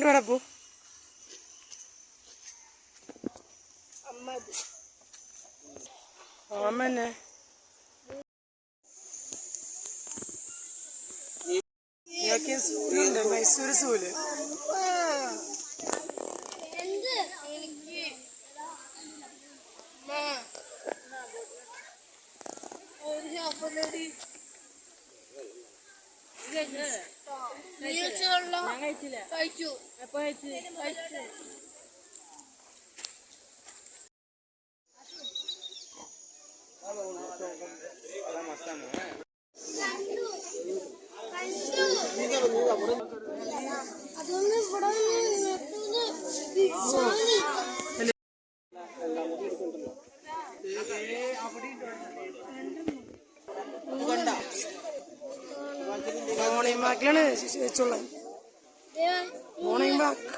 പോ അമ്മന്നെ സൂലുണ്ട് മൈസൂര് സൂല് കഴിച്ചു അതൊന്നും ഇവിടെ മോർണിംഗ് വാക്കിലാണ് വെച്ചുള്ളത് മോർണിംഗ് വാക്ക്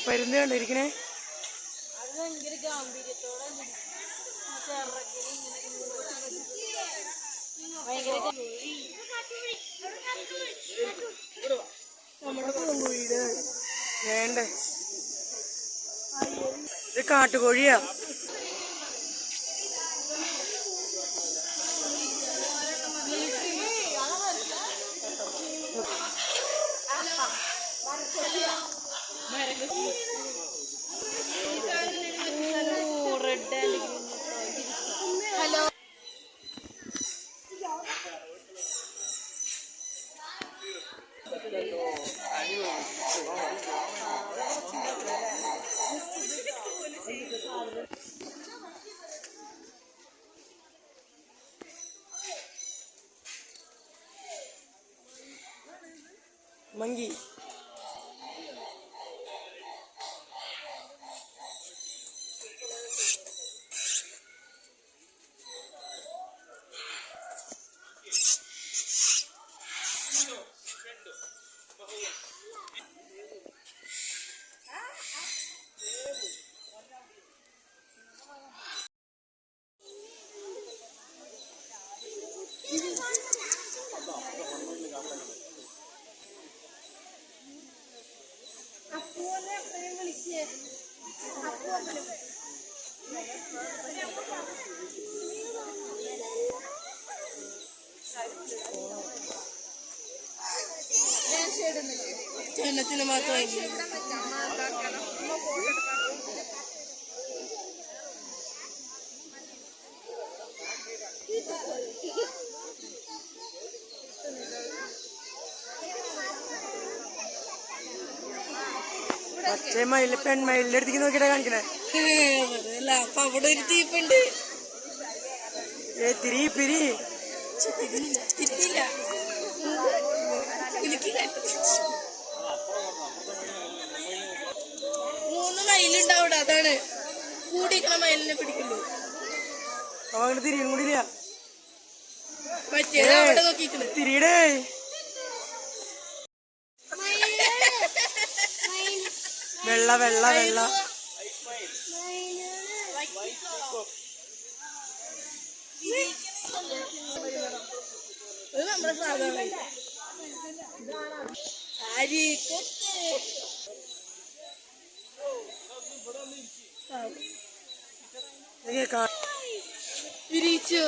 പരുന്ത് കണ്ടിരിക്കണേ അത് ഭയങ്കര ഗാംഭീര്യത്തോടെ വേണ്ടേ ഇത് കാട്ടുകോഴിയാ ഹലോ മങ്കി ജനത്തിന് മാത്രമായി മറ്റേ മയില് പെൺമയിലിന്റെ അടുത്തേക്ക് നോക്കിട്ടാ കാണിക്കണേ അപ്പൊ അവിടെ ഒരു തീപ്പുണ്ട് തിരി പിരി തിരിയില്ല മൂന്ന് മയിലുണ്ടാവിടെ അതാണ് കൂടിക്കണ മയിലിനെ പിടിക്കുള്ളൂ അവങ്ങോട്ട് തിരിയും കൂടിയില്ല മറ്റേത് അവിടെ നോക്കിക്കണേ തിരിയടേ വെള്ള വെള്ള വെള്ള നമ്മുടെ സാധാരണ വിരിച്ചു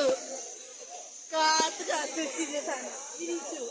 കാത്ത് കാത്ത് വെച്ചിരുന്ന സാധനം വിരിച്ചു